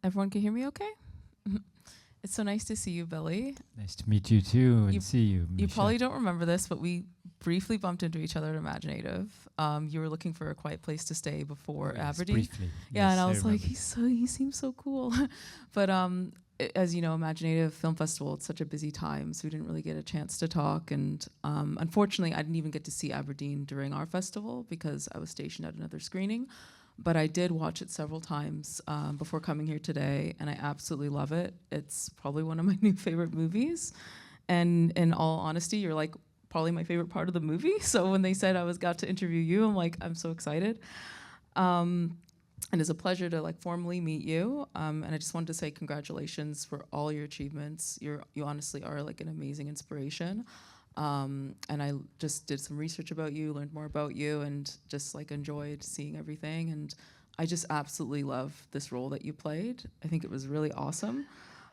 Everyone can hear me okay? It's so nice to see you, Billy. Nice to meet you too and see you, You Maisha. probably don't remember this, but we briefly bumped into each other at imagineNATIVE. You were looking for a quiet place to stay before Yes, Aberdeen. briefly. Yeah, Yes, and I was like, remember. he seems so cool. But as you know, imagineNATIVE Film Festival, it's such a busy time, so we didn't really get a chance to talk. And unfortunately, I didn't even get to see Aberdeen during our festival because I was stationed at another screening. But I did watch it several times before coming here today, and I absolutely love it. It's probably one of my new favorite movies. And in all honesty, you're like probably my favorite part of the movie. So when they said got to interview you, I'm like, I'm so excited. And it's a pleasure to like formally meet you. And I just wanted to say congratulations for all your achievements. You honestly are like an amazing inspiration. And I just did some research about you, learned more about you, and just like enjoyed seeing everything. And I just absolutely love this role that you played. I think it was really awesome.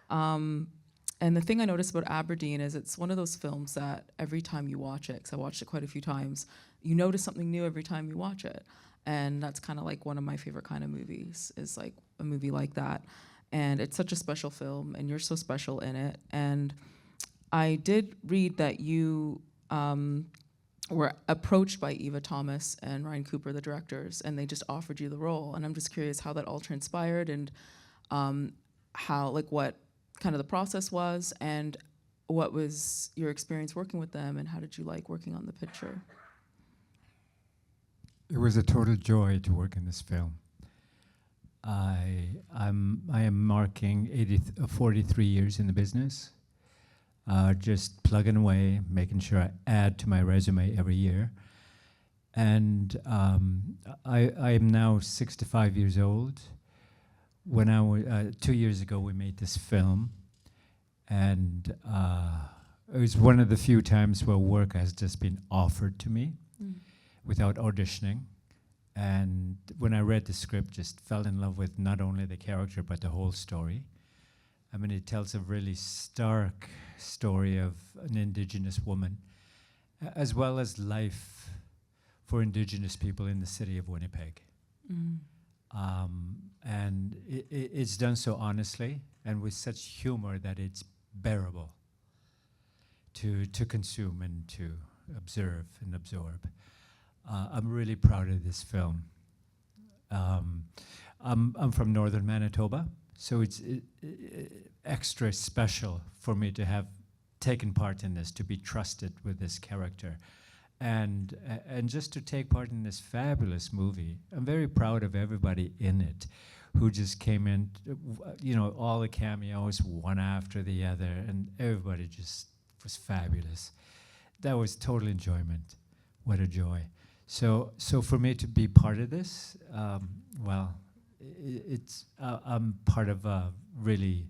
And the thing I noticed about Aberdeen is it's one of those films that every time you watch it, because I watched it quite a few times, you notice something new every time you watch it. And that's kind of like one of my favorite kind of movies, is like a movie like that. And it's such a special film, and you're so special in it. And I did read that you were approached by Eva Thomas and Ryan Cooper, the directors, and they just offered you the role. And I'm just curious how that all transpired and how, like, what kind of the process was, and what was your experience working with them, and how did you like working on the picture? It was a total joy to work in this film. I am marking 43 years in the business. Just plugging away, making sure I add to my resume every year. And I am now 65 years old. When 2 years ago, we made this film. And it was one of the few times where work has just been offered to me without auditioning. And when I read the script, just fell in love with not only the character, but the whole story. I mean, it tells a really stark story of an Indigenous woman, as well as life for Indigenous people in the city of Winnipeg. And it's done so honestly and with such humor that it's bearable to consume and to observe and absorb. I'm really proud of this film. I'm from northern Manitoba, so it's extra special for me to have taken part in this, to be trusted with this character, and just to take part in this fabulous movie. I'm very proud of everybody in it who just came in, you know, all the cameos, one after the other, and everybody just was fabulous. That was total enjoyment. What a joy. So for me to be part of this, well, I'm part of a really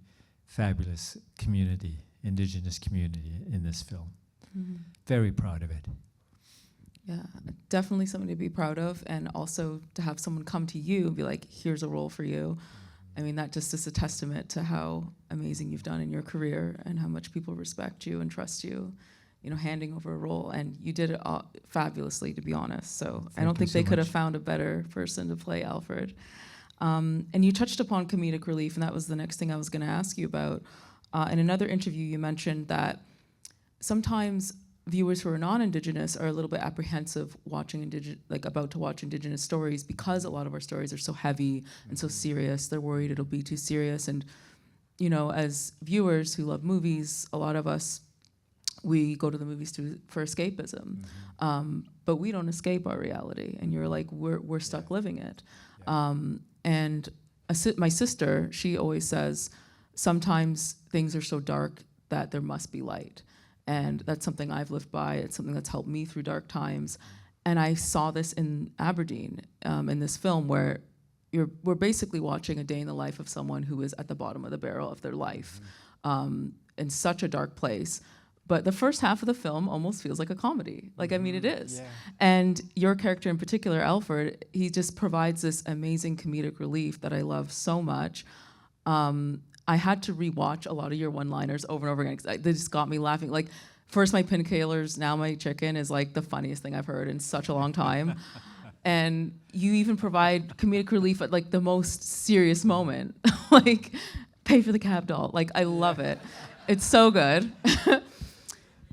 fabulous community, Indigenous community in this film. Very proud of it. Yeah, definitely something to be proud of, and also to have someone come to you and be like, here's a role for you. I mean, that just is a testament to how amazing you've done in your career and how much people respect you and trust you, you know, handing over a role. And you did it fabulously, to be honest. So I don't think they could have found a better person to play Alfred. And you touched upon comedic relief, and that was the next thing I was going to ask you about. In another interview, you mentioned that sometimes viewers who are non-Indigenous are a little bit apprehensive about to watch Indigenous stories, because a lot of our stories are so heavy and so serious. They're worried it'll be too serious. And, you know, as viewers who love movies, a lot of us, we go to the movies for escapism. But we don't escape our reality. And you're like, we're stuck living it. And my sister, she always says, sometimes things are so dark that there must be light. And that's something I've lived by. It's something that's helped me through dark times. And I saw this in Aberdeen, in this film, where we're basically watching a day in the life of someone who is at the bottom of the barrel of their life, in such a dark place. But the first half of the film almost feels like a comedy. Like, I mean, it is. Yeah. And your character in particular, Alfred, he just provides this amazing comedic relief that I love so much. I had to rewatch a lot of your one-liners over and over again, because they just got me laughing. Like, first my painkillers, now my chicken is like the funniest thing I've heard in such a long time. And you even provide comedic relief at like the most serious moment. Like, pay for the cab doll. Like, I love it. It's so good.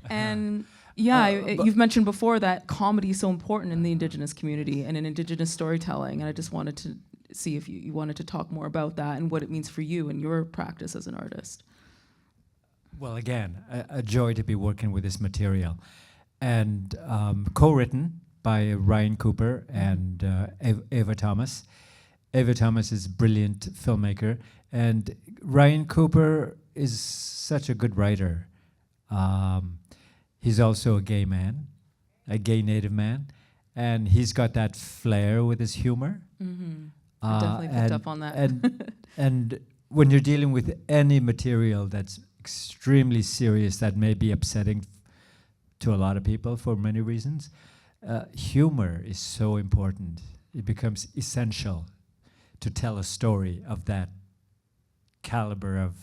And yeah, you've mentioned before that comedy is so important in the Indigenous community and in Indigenous storytelling. And I just wanted to see if you wanted to talk more about that and what it means for you and your practice as an artist. Well, again, a joy to be working with this material. And co-written by Ryan Cooper and Ava Thomas. Ava Thomas is a brilliant filmmaker, and Ryan Cooper is such a good writer. He's also a gay man, a gay Native man, and he's got that flair with his humor. I definitely picked up on that. And when you're dealing with any material that's extremely serious, that may be upsetting to a lot of people for many reasons, humor is so important. It becomes essential to tell a story of that caliber of,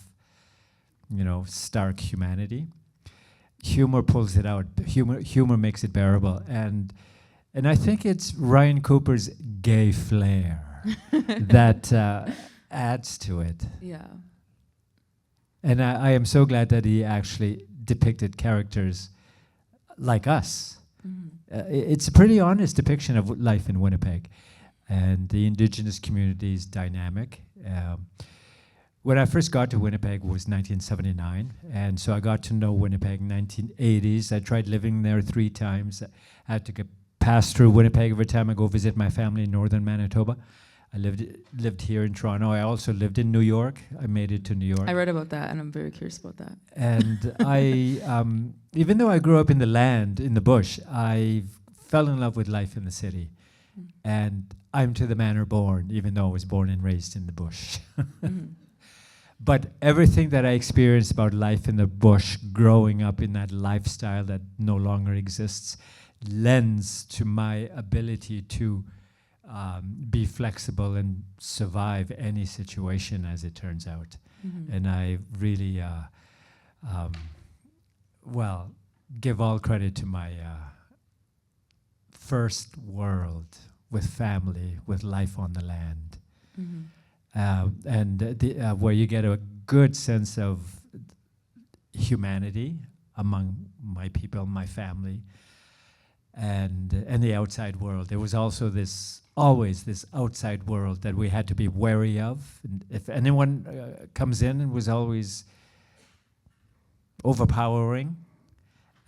stark humanity. Humor pulls it out. Humor makes it bearable, and I think it's Ryan Cooper's gay flair that adds to it. Yeah. And I am so glad that he actually depicted characters like us. It's a pretty honest depiction of life in Winnipeg, and the Indigenous community is dynamic. When I first got to Winnipeg was 1979, and so I got to know Winnipeg in 1980s. I tried living there 3 times. I had to get passed through Winnipeg every time I go visit my family in northern Manitoba. I lived here in Toronto. I also lived in New York. I made it to New York. I read about that, and I'm very curious about that. And I, even though I grew up in the land, in the bush, I fell in love with life in the city. And I'm to the manor born, even though I was born and raised in the bush. But everything that I experienced about life in the bush, growing up in that lifestyle that no longer exists, lends to my ability to be flexible and survive any situation, as it turns out. And I really, give all credit to my first world with family, with life on the land. And where you get a good sense of humanity among my people, my family, and the outside world. There was also always this outside world that we had to be wary of. And if anyone comes in, it was always overpowering,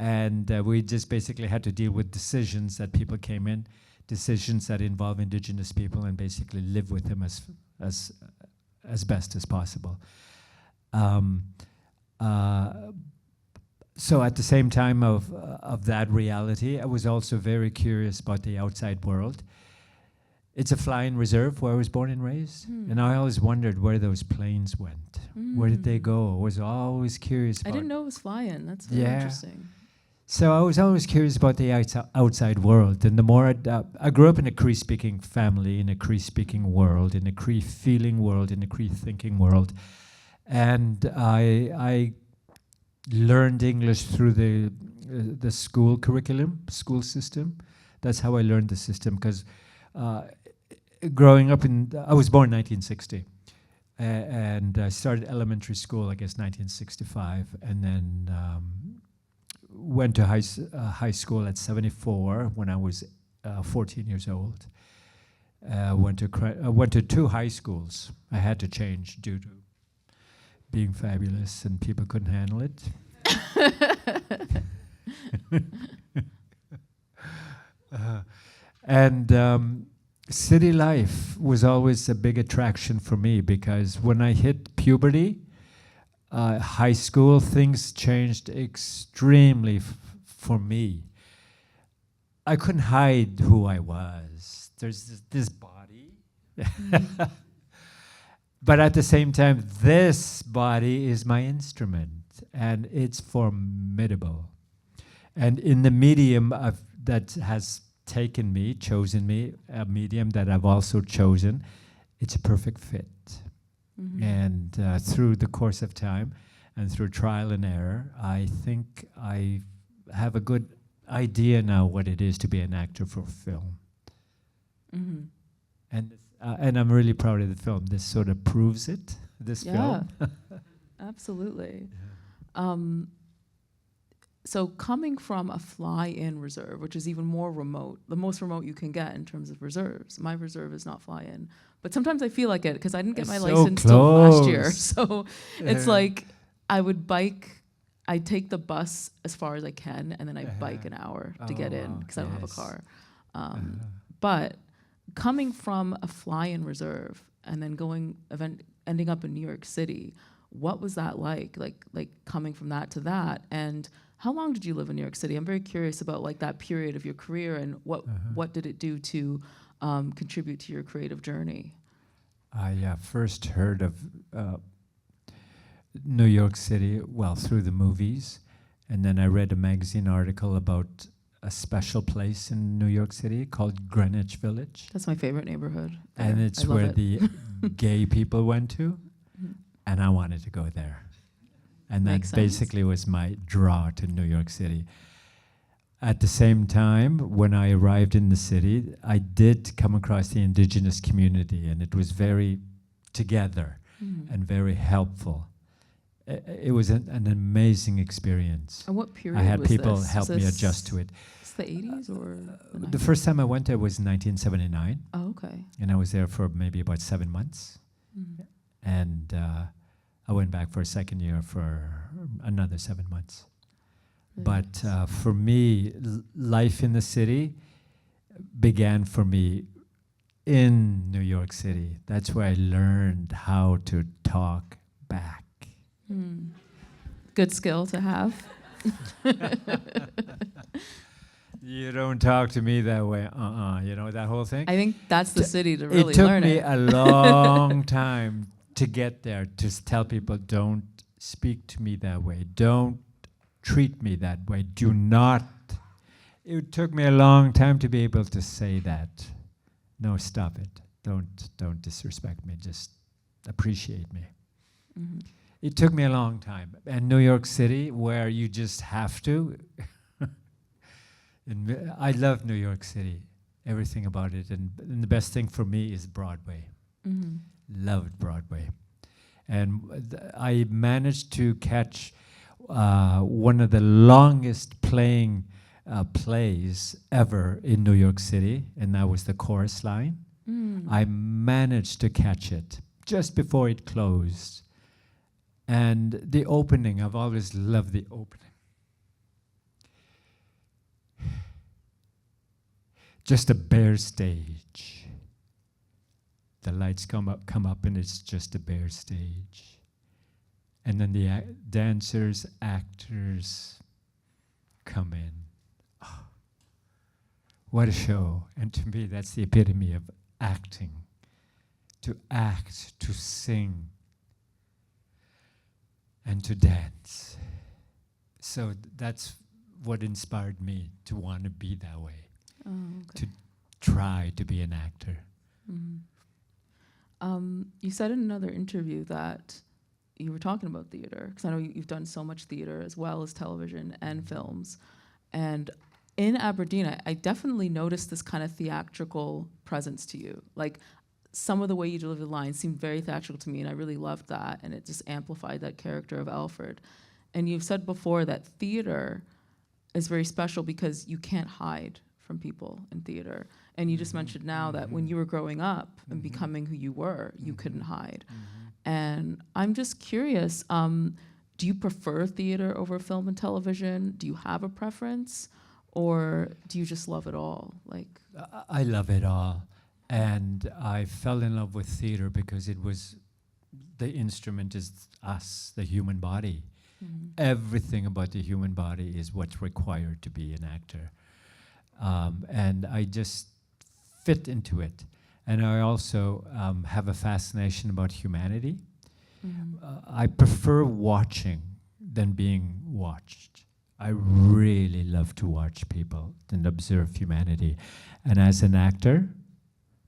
and we just basically had to deal with decisions that people came in, decisions that involve Indigenous people, and basically live with them as best as possible. So at the same time of that reality, I was also very curious about the outside world. It's a flying reserve where I was born and raised, and I always wondered where those planes went. Where did they go? I was always curious about. I didn't know it was flying. That's very interesting. So I was always curious about the outside world, and the more I grew up in a Cree-speaking family, in a Cree-speaking world, in a Cree-feeling world, in a Cree-thinking world, and I learned English through the school curriculum, school system. That's how I learned the system, because growing up I was born in 1960, and I started elementary school, I guess, 1965, and then went to high school at 74 when I was 14 years old. Went to 2 high schools. I had to change due to being fabulous, and people couldn't handle it. And city life was always a big attraction for me, because when I hit puberty, high school, things changed extremely for me. I couldn't hide who I was. There's this body. But at the same time, this body is my instrument, and it's formidable. And in the medium that has taken me, chosen me, a medium that I've also chosen, it's a perfect fit. And through the course of time and through trial and error, I think I have a good idea now what it is to be an actor for film. Mm-hmm. And I'm really proud of the film. This sort of proves it. This film. Absolutely. So coming from a fly-in reserve, which is even more remote, the most remote you can get in terms of reserves. My reserve is not fly-in, but sometimes I feel like it because I didn't get my license till last year. So it's like I would bike. I take the bus as far as I can, and then I bike an hour to get in because I don't have a car. But coming from a fly-in reserve and then ending up in New York City, what was that like? Like coming from that to that, and how long did you live in New York City? I'm very curious about like that period of your career and what did it do to contribute to your creative journey? I first heard of New York City, well, through the movies, and then I read a magazine article about a special place in New York City called Greenwich Village. That's my favorite neighborhood. And it's where the gay people went to, and I wanted to go there. And that basically was my draw to New York City. At the same time, when I arrived in the city, I did come across the indigenous community, and it was very together and very helpful. It was an amazing experience. And what period I had was people this? help me adjust to it. It's the 80s or the 90s? The first time I went there was 1979. Oh, okay. And I was there for maybe about 7 months. And I went back for a second year for another 7 months. But for me, life in the city began for me in New York City. That's where I learned how to talk back. Good skill to have. You don't talk to me that way. You know, that whole thing? I think that's the city to really learn it. It took me a long time to get there, to tell people, don't speak to me that way. Don't treat me that way. Do not. It took me a long time to be able to say that. No, stop it. Don't disrespect me. Just appreciate me. It took me a long time. And New York City, where you just have to. I love New York City, everything about it. And the best thing for me is Broadway. Loved Broadway. And I managed to catch one of the longest playing plays ever in New York City, and that was the Chorus Line. I managed to catch it just before it closed. And the opening, I've always loved the opening. Just a bare stage. The lights come up, and it's just a bare stage. And then the dancers, actors come in. Oh, what a show. And to me, that's the epitome of acting. To act, to sing, and to dance. So that's what inspired me to want to be that way. To try to be an actor. You said in another interview that you were talking about theater, because I know you've done so much theater as well as television and films. And in Aberdeen, I definitely noticed this kind of theatrical presence to you. Like some of the way you deliver the lines seemed very theatrical to me, and I really loved that, and it just amplified that character of Alfred. And you've said before that theater is very special because you can't hide from people in theater. And you just mentioned now that when you were growing up and becoming who you were, you couldn't hide. And I'm just curious, do you prefer theater over film and television? Do you have a preference? Or do you just love it all? Like, I love it all. And I fell in love with theater because it was, the instrument is us, the human body. Everything about the human body is what's required to be an actor. And I just fit into it. And I also have a fascination about humanity. I prefer watching than being watched. I really love to watch people and observe humanity. And as an actor,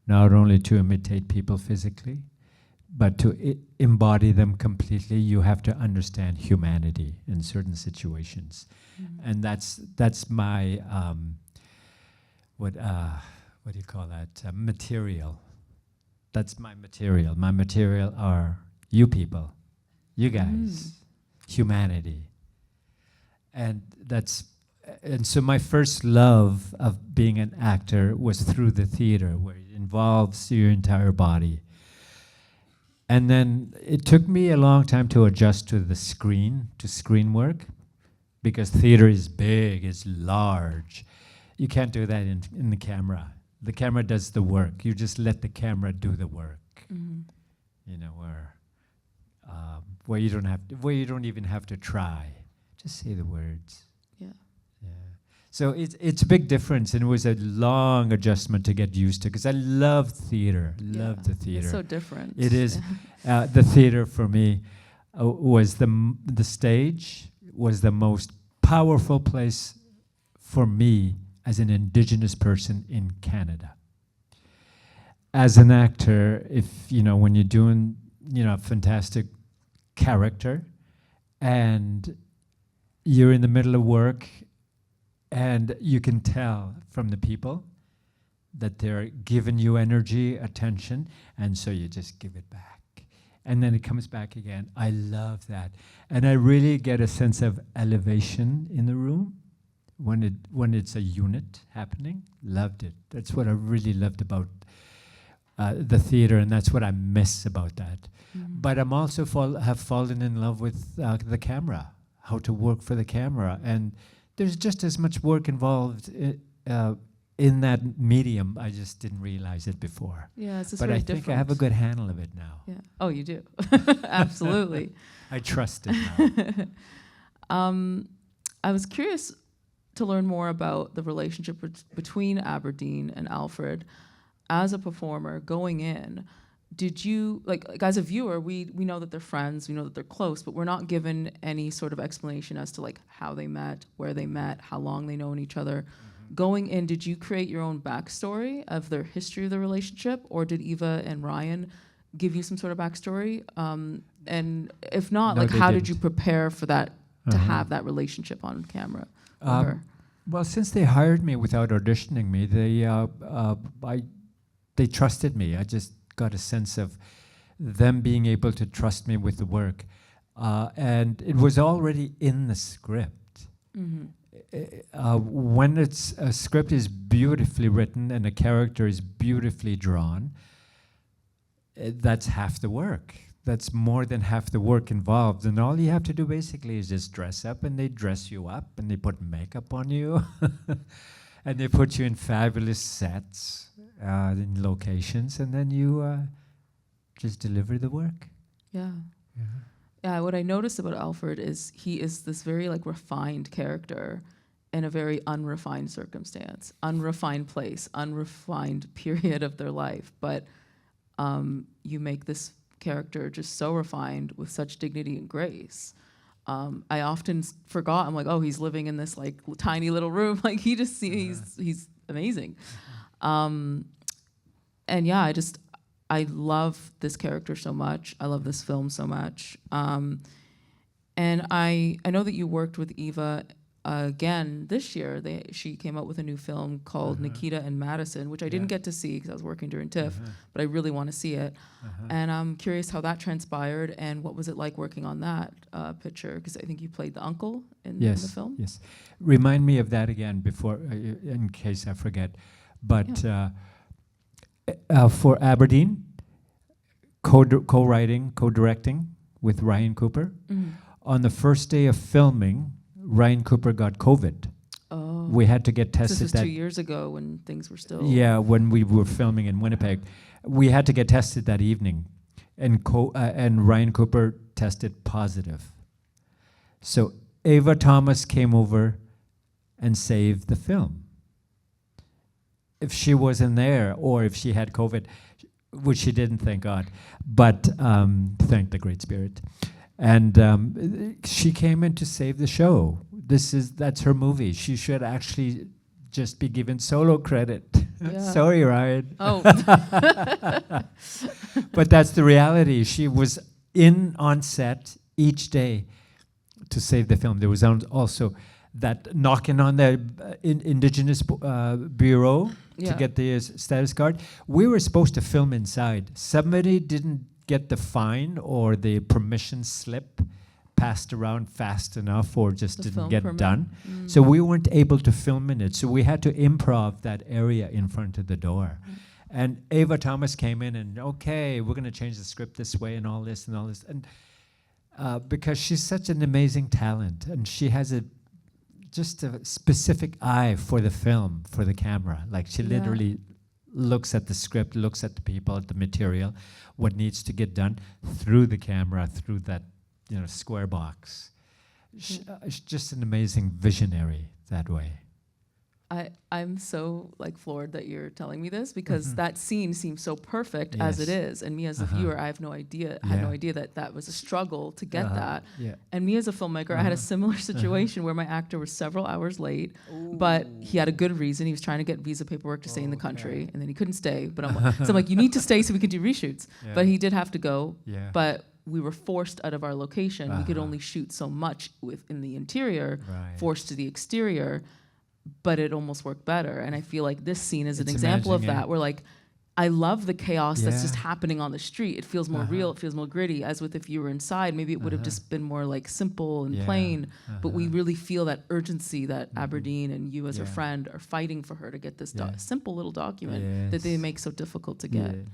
not only to imitate people physically, but to embody them completely, you have to understand humanity in certain situations. And that's my, what what do you call that? Material. That's my material. My material are you people, you guys, humanity. And so my first love of being an actor was through the theater, where it involves your entire body. And then it took me a long time to adjust to the screen, to screen work, because theater is big, it's large. You can't do that in the camera. The camera does the work. You just let the camera do the work. You know, where you don't even have to try. Just say the words. Yeah. Yeah. So it's a big difference, and it was a long adjustment to get used to, because I love theater. Love the theater. It's so different. It is. The theater for me was the stage was the most powerful place for me as an Indigenous person in Canada. As an actor, when you're doing, a fantastic character, and you're in the middle of work, and you can tell from the people that they're giving you energy, attention, and so you just give it back. And then it comes back again. I love that. And I really get a sense of elevation in the room when it's a unit happening. Loved it. That's what I really loved about the theater, and that's what I miss about that. But I'm also have fallen in love with the camera, how to work for the camera. And there's just as much work involved in that medium. I just didn't realize it before. Yeah, it's just but very I think different. I have a good handle of it now. Yeah. Oh, you do. Absolutely. I trust it now. I was curious to learn more about the relationship between Aberdeen and Alfred. As a performer going in, did you, like as a viewer, we know that they're friends, we know that they're close, but we're not given any sort of explanation as to like how they met, where they met, how long they known each other. Going in, did you create your own backstory of their history of the relationship, or did Eva and Ryan give you some sort of backstory? And if not, No, like they how didn't. did you prepare for that, to have that relationship on camera? with her? Well, since they hired me without auditioning me, they trusted me. I just got a sense of them being able to trust me with the work. And it was already in the script. When a script is beautifully written and a character is beautifully drawn, that's half the work. That's more than half the work involved. And all you have to do basically is just dress up, and they dress you up, and they put makeup on you. And they put you in fabulous sets, in locations, and then you just deliver the work. Yeah. Yeah, what I noticed about Alfred is he is this very like refined character in a very unrefined circumstance, unrefined place, unrefined period of their life. But you make this character just so refined with such dignity and grace. I often forgot, I'm like, oh, he's living in this like tiny little room. Like he just he's amazing. And yeah, I love this character so much. I love this film so much. And I know that you worked with Eva again this year. She came out with a new film called Nikita and Madison, which I didn't get to see because I was working during TIFF, but I really want to see it. And I'm curious how that transpired, and what was it like working on that picture? Because I think you played the uncle in the film. Yes. Remind me of that again before, in case I forget. But for Aberdeen, co-writing, co-directing with Ryan Cooper. On the first day of filming, Ryan Cooper got COVID. Oh. We had to get tested. This was 2 years ago when things were still... Yeah, when we were filming in Winnipeg. We had to get tested that evening. And Ryan Cooper tested positive. So Ava Thomas came over and saved the film. If she wasn't there, or if she had COVID, which she didn't, thank God, but thank the Great Spirit. And she came in to save the show. That's her movie. She should actually just be given solo credit. Yeah. Sorry, Ryan. Oh. But that's the reality. She was on set each day to save the film. There was also that knocking on the Indigenous Bureau Yeah. get the status card. We were supposed to film inside. Somebody didn't get the fine or the permission slip passed around fast enough, or just The didn't film get permit. done. So we weren't able to film in it. So we had to improv that area in front of the door. And Ava Thomas came in and, okay, we're going to change the script this way and all this and all this. And because she's such an amazing talent, and she has just a specific eye for the film, for the camera. Like, she literally looks at the script, looks at the people, at the material, what needs to get done through the camera, through that, square box. She's just an amazing visionary that way. I'm so floored that you're telling me this, because that scene seems so perfect as it is, and me as a viewer, I have no idea. I had no idea that was a struggle to get that. Yeah. And me as a filmmaker, I had a similar situation where my actor was several hours late, but he had a good reason. He was trying to get visa paperwork to stay in the country, and then he couldn't stay. But I'm like, you need to stay so we could do reshoots. Yeah. But he did have to go. Yeah. But we were forced out of our location. We could only shoot so much within the interior, forced to the exterior. But it almost worked better. And I feel like this scene is an example of that, where I love the chaos that's just happening on the street. It feels more real, it feels more gritty, as with if you were inside, maybe it would have just been more simple and plain, but we really feel that urgency that Aberdeen and you as her friend are fighting for her to get this simple little document that they make so difficult to get. Yes.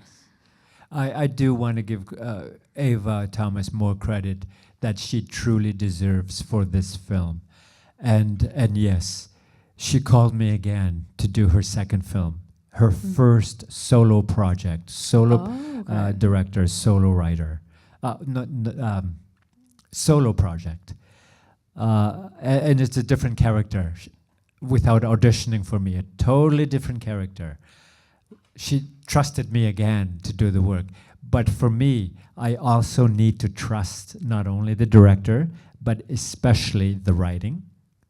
I do want to give Ava Thomas more credit that she truly deserves for this film. And yes, she called me again to do her second film, her first solo project, director, solo writer, solo project. And it's a different character, without auditioning for me, a totally different character. She trusted me again to do the work. But for me, I also need to trust not only the director, but especially the writing,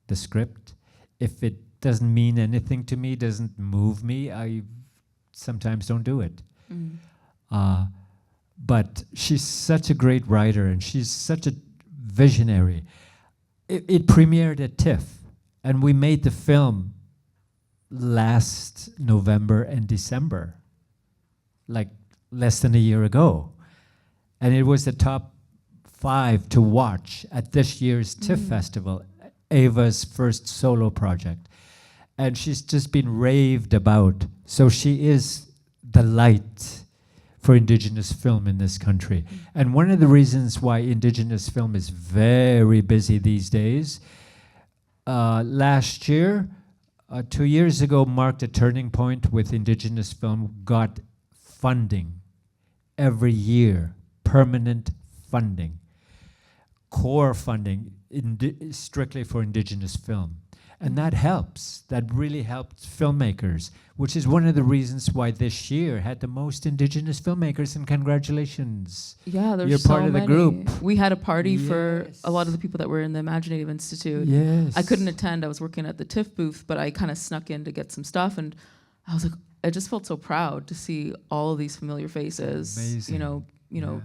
the script. If it doesn't mean anything to me, doesn't move me, I sometimes don't do it. But she's such a great writer, and she's such a visionary. It premiered at TIFF, and we made the film last November and December, less than a year ago. And it was the top 5 to watch at this year's TIFF Festival, Ava's first solo project. And she's just been raved about. So she is the light for Indigenous film in this country. And one of the reasons why Indigenous film is very busy these days, last year, 2 years ago, marked a turning point with Indigenous film got funding every year, permanent funding, core funding, strictly for Indigenous film. And that helps. That really helped filmmakers, which is one of the reasons why this year had the most Indigenous filmmakers, and congratulations. Yeah, there's You're so part of the many. group. We had a party for a lot of the people that were in the imagineNATIVE Institute. Yes. I couldn't attend. I was working at the TIFF booth, but I kind of snuck in to get some stuff, and I was like, I just felt so proud to see all of these familiar faces. Amazing. You know,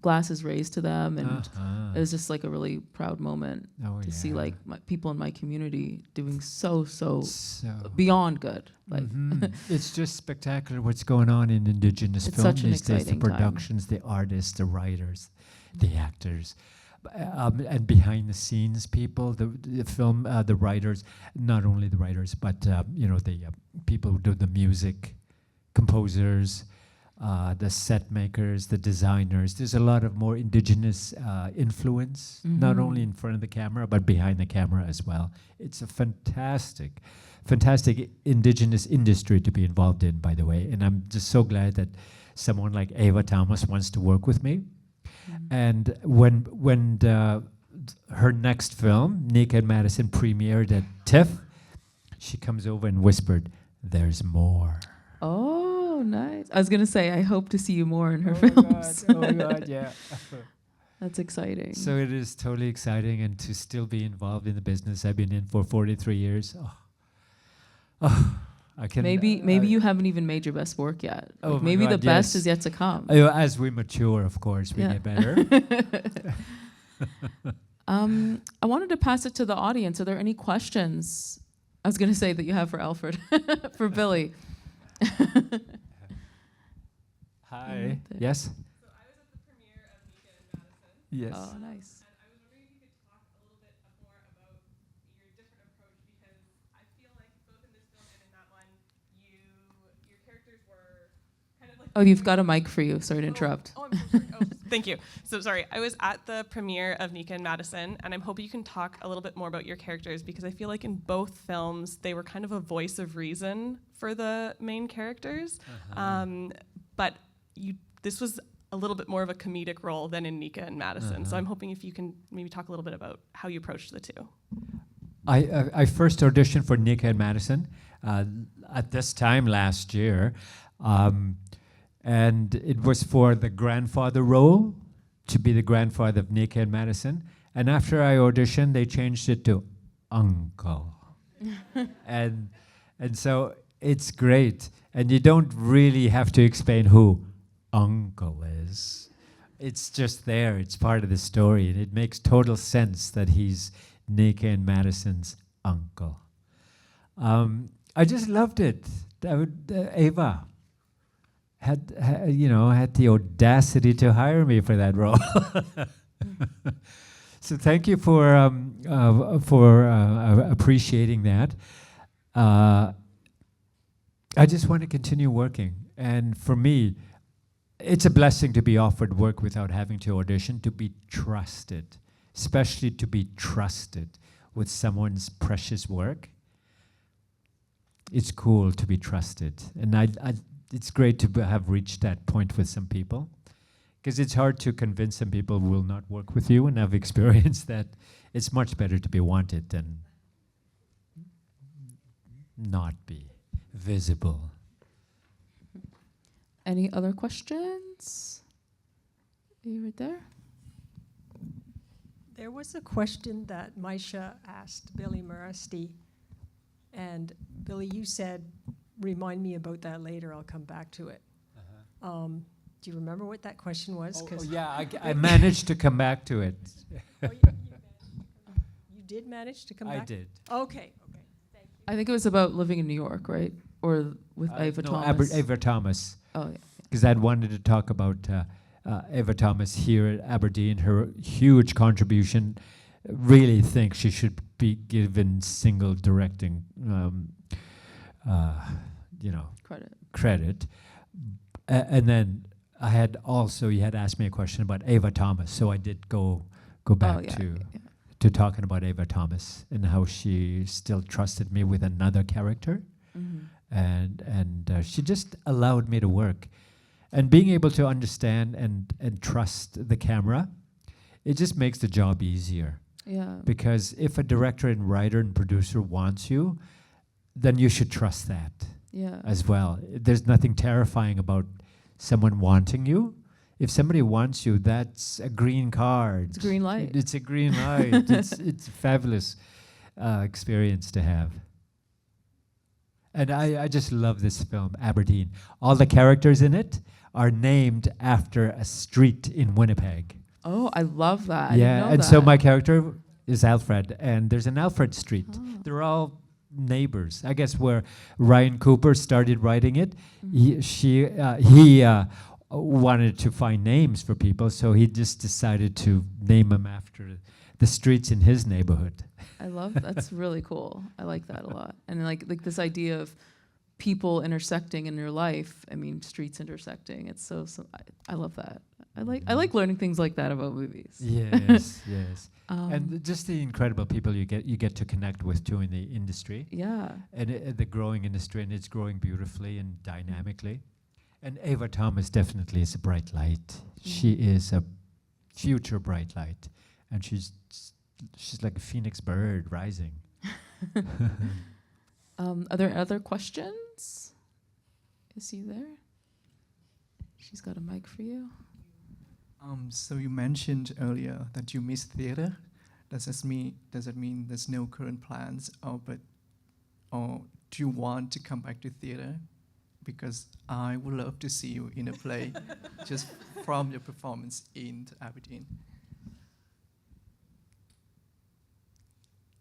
glasses raised to them, and it was just a really proud moment to see people in my community doing so beyond good. It's just spectacular what's going on in Indigenous It's film such an these days. The exciting time. productions, the artists, the writers, the actors, and behind the scenes people, the film, the writers, not only the writers, but the people who do the music, composers, the set makers, the designers. There's a lot of more Indigenous influence, not only in front of the camera, but behind the camera as well. It's a fantastic Indigenous industry to be involved in, by the way. And I'm just so glad that someone like Ava Thomas wants to work with me. And when her next film, Nika and Madison, premiered at TIFF, she comes over and whispered, "There's more." Oh, nice. I was going to say, I hope to see you more in her films. Oh, God, yeah. That's exciting. So it is totally exciting, and to still be involved in the business I've been in for 43 years. I can. Maybe you haven't even made your best work yet. Oh my maybe God, the best yes. is yet to come. As we mature, of course, we get better. I wanted to pass it to the audience. Are there any questions I was going to say that you have for Alfred, for Billy. Hi. Yes? So I was at the premiere of Nika and Madison. Yes. Oh, nice. And I was wondering if you could talk a little bit more about your different approach, because I feel like both in this film and in that one, your characters were kind of like. Oh, you've got a mic for you. Sorry to interrupt. Oh, I'm so sorry. Oh, thank you. So sorry. I was at the premiere of Nika and Madison, and I'm hoping you can talk a little bit more about your characters, because I feel like in both films they were kind of a voice of reason for the main characters. But this was a little bit more of a comedic role than in Nika and Madison. So I'm hoping if you can maybe talk a little bit about how you approached the two. I first auditioned for Nika and Madison at this time last year. And it was for the grandfather role, to be the grandfather of Nika and Madison. And after I auditioned, they changed it to uncle. and so it's great. And you don't really have to explain who uncle is. It's just there. It's part of the story. And it makes total sense that he's Nika and Madison's uncle. I just loved it. Ava had the audacity to hire me for that role. So thank you for appreciating that. I just want to continue working, and for me, it's a blessing to be offered work without having to audition, to be trusted, especially to be trusted with someone's precious work. It's cool to be trusted, and it's great to have reached that point with some people, because it's hard to convince some people who will not work with you, and I've experienced that it's much better to be wanted than not be visible. Any other questions? Are you right there? There was a question that Maisha asked Billy Merasty, and Billy, you said, remind me about that later, I'll come back to it. Do you remember what that question was? Yeah, I managed to come back to it. You did manage to come I back? did. Okay. Thank you. I think it was about living in New York, right? Or with Ava Thomas. Ava Thomas. Oh, yeah. Because I'd wanted to talk about Ava Thomas here at Aberdeen, her huge contribution. Really think she should be given single directing, credit. And then I had also, you had asked me a question about Ava Thomas, so I did go back to talking about Ava Thomas and how she still trusted me with another character. And she just allowed me to work. And being able to understand and trust the camera, it just makes the job easier. Yeah. Because if a director and writer and producer wants you, then you should trust that as well. There's nothing terrifying about someone wanting you. If somebody wants you, that's a green card. It's a green light. It's a green light. It's a fabulous experience to have. And I just love this film, Aberdeen. All the characters in it are named after a street in Winnipeg. Oh, I love that. So my character is Alfred, and there's an Alfred Street. Oh. They're all neighbors. I guess where Ryan Cooper started writing it, he wanted to find names for people, so he just decided to name them after the streets in his neighborhood. I love that's really cool. I like that a lot. And like this idea of people intersecting in your life. I mean, streets intersecting. It's so I love that. I like learning things like that about movies. Yes, yes. And just the incredible people you get to connect with too in the industry. Yeah. And the growing industry, and it's growing beautifully and dynamically. And Ava Thomas definitely is a bright light. She is a future bright light, and she's like a phoenix bird rising. Are there other questions? Is he there? She's got a mic for you. So you mentioned earlier that you miss theater. Does it mean there's no current plans, or do you want to come back to theater? Because I would love to see you in a play, just from your performance in Aberdeen.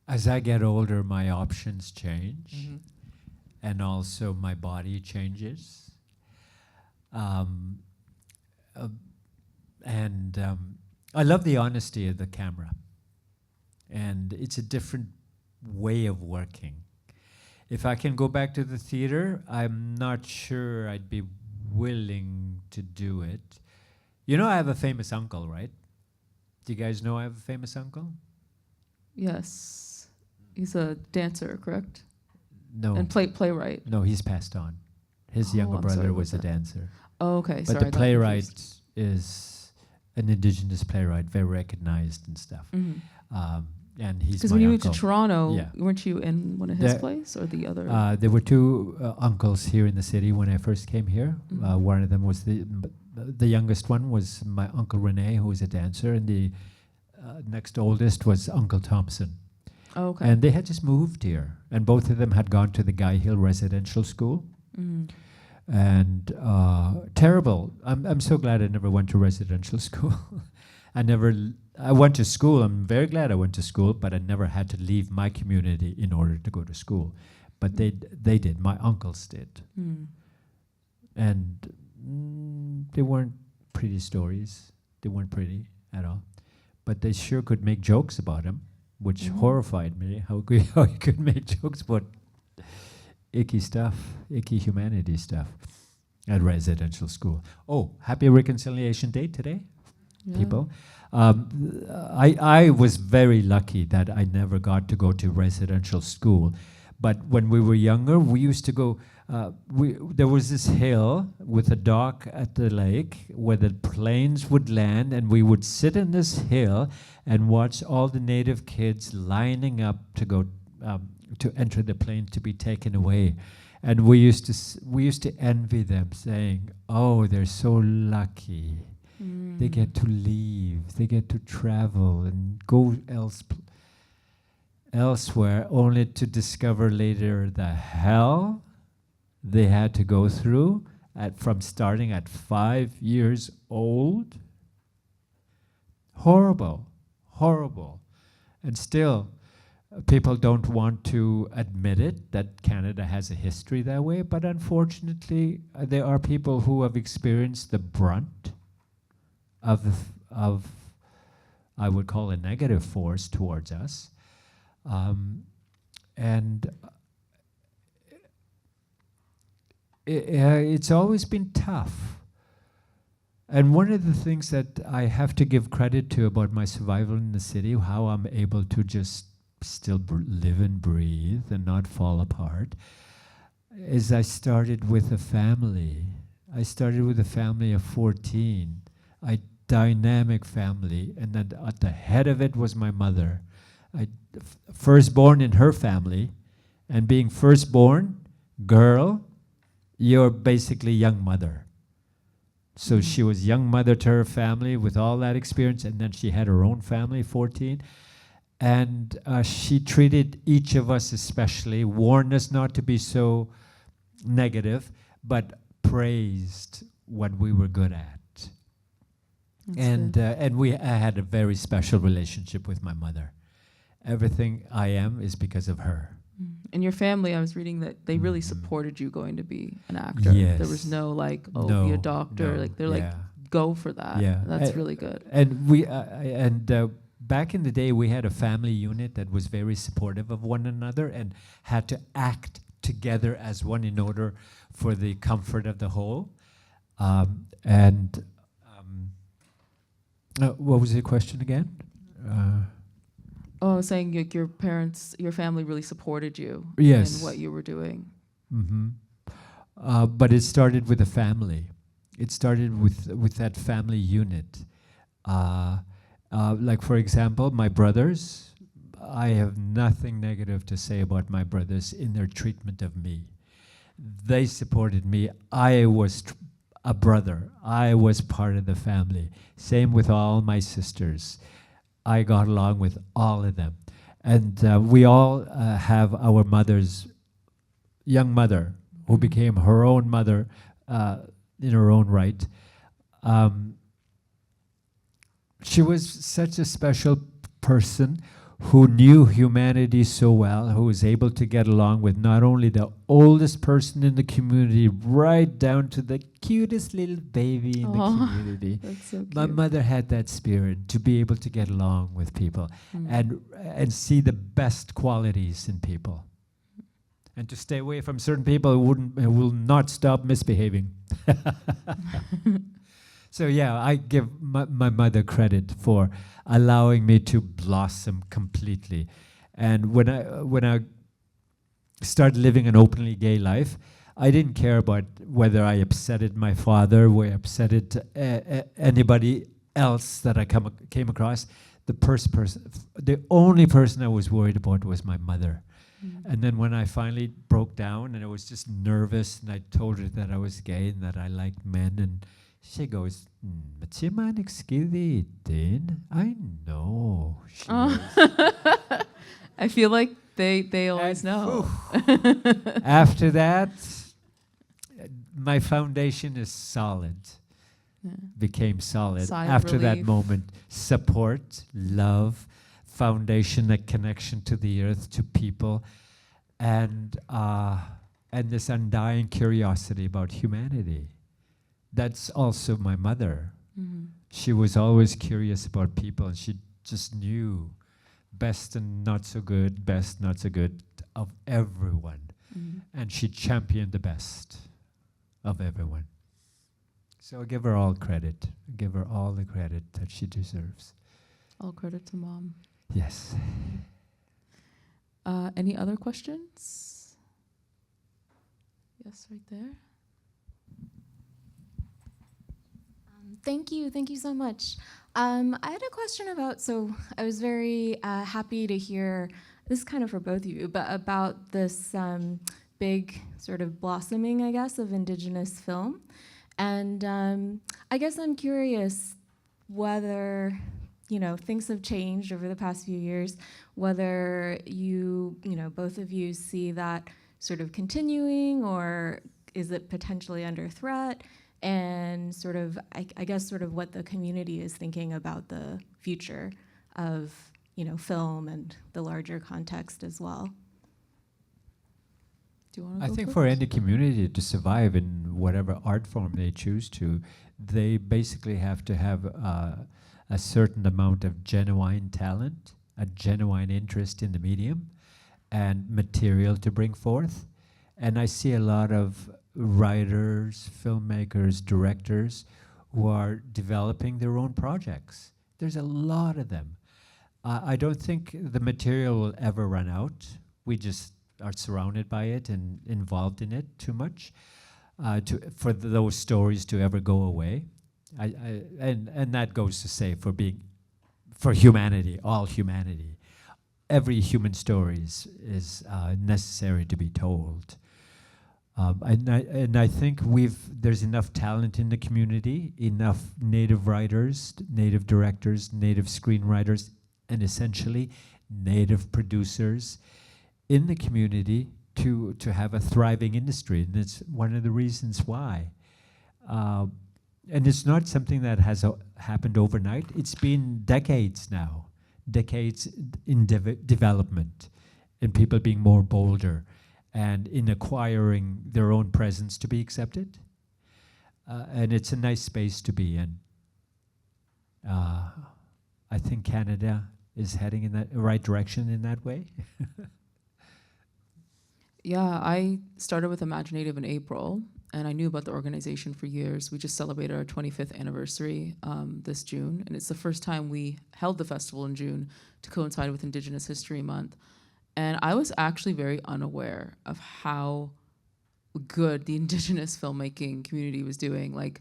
as I get older, my options change, Mm-hmm. and also my body changes. Um, and I love the honesty of the camera. And it's a different way of working. If I can go back to the theater, I'm not sure I'd be willing to do it. You know I have a famous uncle, right? Do you guys know I have a famous uncle? Yes. He's a dancer, correct? No. And playwright. No, he's passed on. His Oh, younger I'm brother sorry was a about that. dancer. Oh, okay. But Sorry, I the got playwright confused. is an indigenous playwright, very recognized and stuff. Mhm. And he's Because my when you moved uncle. to Toronto, Yeah. weren't you in one of his The- plays or the other? There were two uncles here in the city when I first came here. Mhm. One of them was the youngest one was my uncle Rene, who was a dancer, and the next oldest was Uncle Thompson. Oh, okay. And they had just moved here, and both of them had gone to the Guy Hill Residential School. Mhm. And terrible. I'm so glad I never went to residential school. I went to school. I'm very glad I went to school, but I never had to leave my community in order to go to school. But they did. My uncles did, Mm. and they weren't pretty stories. They weren't pretty at all. But they sure could make jokes about him, which Mhm. horrified me. How you could make jokes about icky stuff, icky humanity stuff at residential school. Oh, happy Reconciliation Day today, Yeah. people. I was very lucky that I never got to go to residential school. But when we were younger, we used to go, there was this hill with a dock at the lake where the planes would land, and we would sit in this hill and watch all the native kids lining up to go to enter the plane to be taken away. And we used to envy them, saying, "Oh, they're so lucky. They get to leave. They get to travel and go elsewhere, only to discover later the hell they had to go through from starting at 5 years old." Horrible, horrible. And still, people don't want to admit it, that Canada has a history that way, but unfortunately, there are people who have experienced the brunt of I would call a negative force towards us. And it's always been tough. And one of the things that I have to give credit to about my survival in the city, how I'm able to just still live and breathe and not fall apart, is I started with a family. I started with a family of 14, a dynamic family, and then at the head of it was my mother. Firstborn in her family, and being firstborn girl, you're basically young mother. So she was young mother to her family with all that experience, and then she had her own family, 14. And she treated each of us especially, warned us not to be so negative, but praised what we were good at. That's good. And I had a very special relationship with my mother. Everything I am is because of her. In your family, I was reading that they really Mhm. supported you going to be an actor. Yes. There was no like, oh, No, be a doctor. no, Like they're like, yeah. go for that. Yeah. That's really good. And back in the day, we had a family unit that was very supportive of one another and had to act together as one in order for the comfort of the whole. What was the question again? Oh, I was saying like your parents, your family really supported you Yes. in what you were doing. Mm-hmm. But it started with a family. It started with that family unit. Like, for example, my brothers, I have nothing negative to say about my brothers in their treatment of me. They supported me. I was a brother. I was part of the family. Same with all my sisters. I got along with all of them. And we all have our young mother, who became her own mother in her own right. She was such a special person who knew humanity so well, who was able to get along with not only the oldest person in the community, right down to the cutest little baby in the Aw, community. That's so cute. My mother had that spirit to be able to get along with people and see the best qualities in people, and to stay away from certain people who will not stop misbehaving. So yeah, I give my mother credit for allowing me to blossom completely. And when I started living an openly gay life, I didn't care about whether I upsetted my father, whether I upsetted anybody else that I came across. The only person I was worried about was my mother. And then when I finally broke down and I was just nervous and I told her that I was gay and that I liked men, and she goes, I know. She goes. I feel like they always know. After that, my foundation is solid. Yeah. Became solid. Sigh of After that relief. moment, support, love, foundation, a connection to the earth, to people, and this undying curiosity about humanity. That's also my mother. She was always curious about people, and she just knew best and not so good, best, not so good of everyone. And she championed the best of everyone. So I give her all credit. I give her all the credit that she deserves. All credit to Mom. Yes. Any other questions? Yes, right there. Thank you so much. I had a question about, so I was very happy to hear, this is kind of for both of you, but about this big sort of blossoming, I guess, of Indigenous film. And I guess I'm curious whether, things have changed over the past few years, whether both of you see that sort of continuing, or is it potentially under threat? And sort of, I guess, sort of what the community is thinking about the future of, film and the larger context as well. Do you want to I go think first? for any community to survive in whatever art form they choose to, they basically have to have a certain amount of genuine talent, a genuine interest in the medium, and material to bring forth. And I see a lot of writers, filmmakers, directors who are developing their own projects. There's a lot of them. I don't think the material will ever run out. We just are surrounded by it and involved in it too much for those stories to ever go away. And that goes to say for humanity, all humanity. Every human story is necessary to be told. And I think there's enough talent in the community, enough Native writers, Native directors, Native screenwriters, and essentially Native producers in the community to have a thriving industry. And it's one of the reasons why. And it's not something that has happened overnight. It's been decades now, decades in development, and people being more bolder and in acquiring their own presence to be accepted. And it's a nice space to be in. I think Canada is heading in the right direction in that way. Yeah, I started with imagineNATIVE in April, and I knew about the organization for years. We just celebrated our 25th anniversary this June, and it's the first time we held the festival in June to coincide with Indigenous History Month. And I was actually very unaware of how good the Indigenous filmmaking community was doing. Like,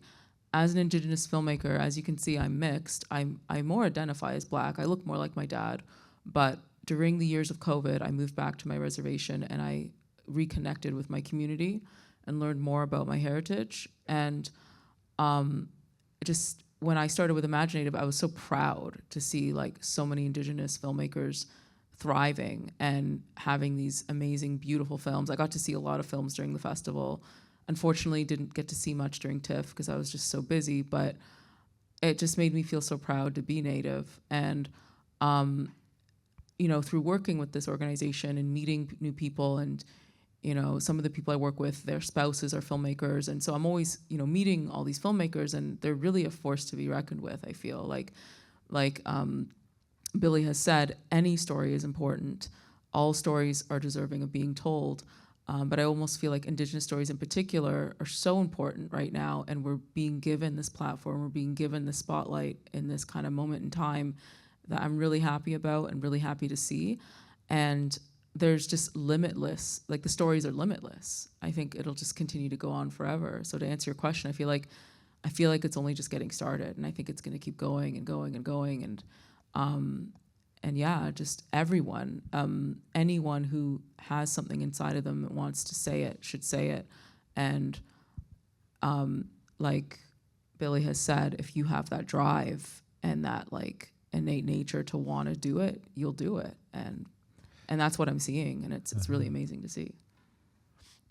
as an Indigenous filmmaker, as you can see, I'm mixed. I more identify as Black. I look more like my dad. But during the years of COVID, I moved back to my reservation and I reconnected with my community and learned more about my heritage. And just when I started with imagineNATIVE, I was so proud to see like so many Indigenous filmmakers thriving and having these amazing, beautiful films. I got to see a lot of films during the festival. Unfortunately, didn't get to see much during TIFF because I was just so busy, but it just made me feel so proud to be Native. And through working with this organization and meeting new people, and some of the people I work with, their spouses are filmmakers, and so I'm always meeting all these filmmakers, and they're really a force to be reckoned with. I feel like Billy has said, any story is important. All stories are deserving of being told. But I almost feel like Indigenous stories in particular are so important right now, and we're being given this platform, we're being given the spotlight in this kind of moment in time that I'm really happy about and really happy to see. And there's just limitless, like the stories are limitless. I think it'll just continue to go on forever. So to answer your question, I feel like it's only just getting started, and I think it's going to keep going and going and going. And yeah, just everyone, anyone who has something inside of them that wants to say it should say it. And like Billy has said, if you have that drive and that like innate nature to want to do it, you'll do it. And that's what I'm seeing, and it's really amazing to see.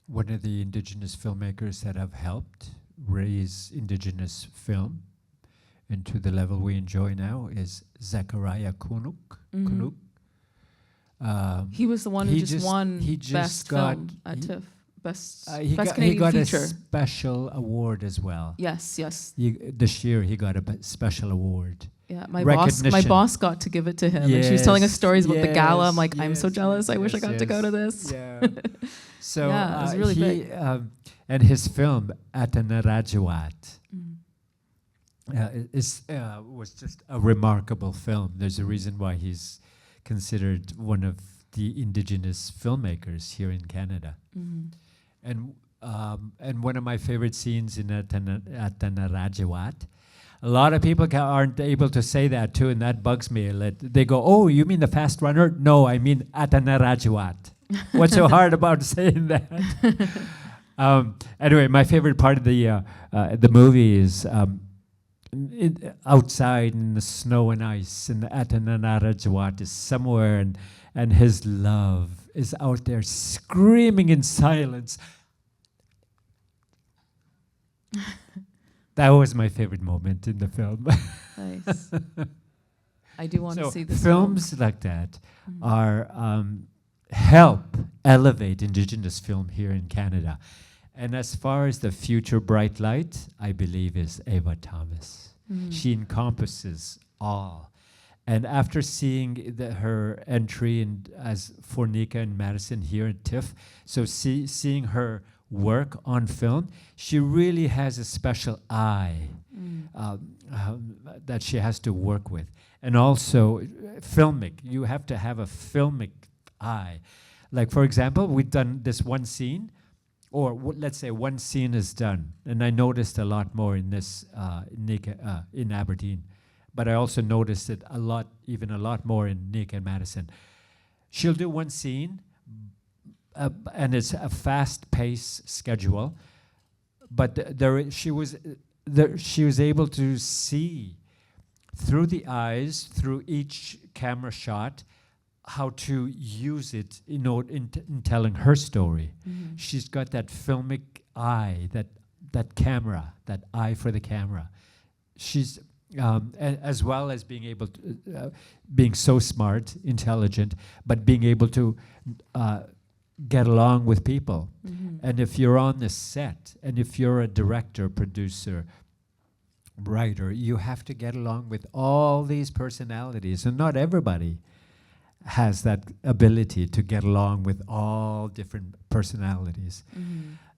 One of the Indigenous filmmakers that have helped raise Indigenous film into the level we enjoy now is Zachariah Kunuk. Mhm. He was the one who just won best film at TIFF. Best Canadian got feature. a special award as well. Yes. This year he got a special award. Yeah, my boss got to give it to him, and she was telling us stories about the gala. I'm like, I'm so jealous. I wish I got to go to this. Yeah. So yeah, it was really big. And his film Atanarajawat was just a remarkable film. There's a reason why he's considered one of the Indigenous filmmakers here in Canada. And one of my favorite scenes in Atanarajawat, a lot of people aren't able to say that too, and that bugs me. They go, "Oh, you mean the fast runner?" No, I mean Atanarajawat. What's so hard about saying that? Anyway, my favorite part of the movie is outside in the snow and ice, and Atanarajawat is somewhere, and his love is out there screaming in silence. That was my favorite moment in the film. Nice. I do want to see this films like that are help elevate Indigenous film here in Canada. And as far as the future bright light, I believe is Ava Thomas. She encompasses all. And after seeing her entry as for Nika and Madison here at TIFF, so seeing her work on film, she really has a special eye that she has to work with. And also, filmic, you have to have a filmic eye. Like, for example, we've done this one scene, or let's say one scene is done, and I noticed a lot more in this in Aberdeen, but I also noticed it even a lot more in Nick and Madison. She'll do one scene, and it's a fast-paced schedule, but she was able to see through the eyes, through each camera shot, how to use it in telling her story. She's got that filmic eye, that camera, that eye for the camera. She's as well as being able to being so smart, intelligent, but being able to get along with people. And if you're on the set, and if you're a director, producer, writer, you have to get along with all these personalities, and not everybody has that ability to get along with all different personalities.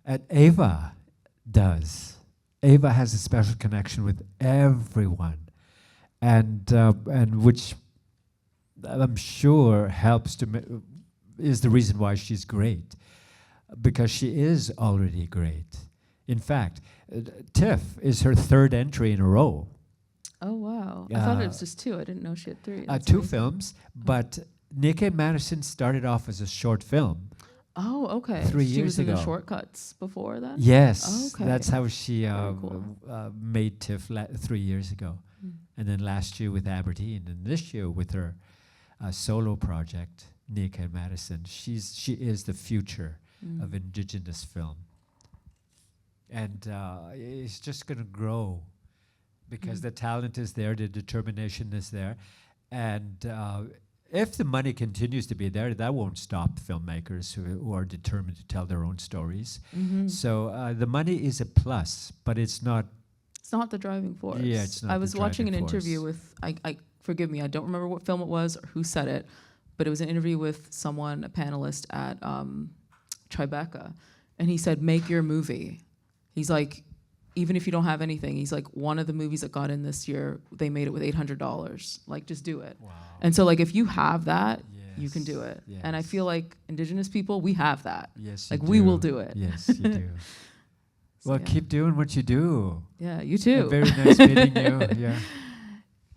And Ava does. Ava has a special connection with everyone, and which I'm sure helps is the reason why she's great, because she is already great. In fact, TIFF is her third entry in a row. Oh, wow. I thought it was just two. I didn't know she had three. That's Two amazing. films, but Nick and Madison started off as a short film. Oh, okay. 3 She years was in ago. the Shortcuts before that? Yes, Okay. that's how she cool. made TIFF 3 years ago. And then last year with Aberdeen, and this year with her solo project, Nick and Madison. She is the future of Indigenous film. And it's just going to grow because the talent is there, the determination is there. And if the money continues to be there, that won't stop filmmakers who are determined to tell their own stories. So the money is a plus, but it's not. It's not the driving force. Yeah, it's not I the was watching an driving interview force. with, I forgive me, I don't remember what film it was or who said it, but it was an interview with someone, a panelist at Tribeca, and he said, make your movie. He's like, even if you don't have anything, he's like, one of the movies that got in this year, they made it with $800. Like, just do it. Wow. And so, like, if you have that, you can do it. Yes. And I feel like Indigenous people, we have that. Yes, Like, you we do. will do it. Yes, you do. So, Well, yeah. keep doing what you do. Yeah, you too. Very nice meeting you. Yeah.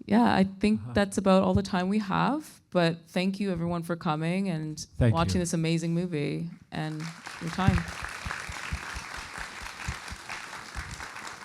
Yeah, I think that's about all the time we have. But thank you, everyone, for coming and Thank watching you. this amazing movie and your time.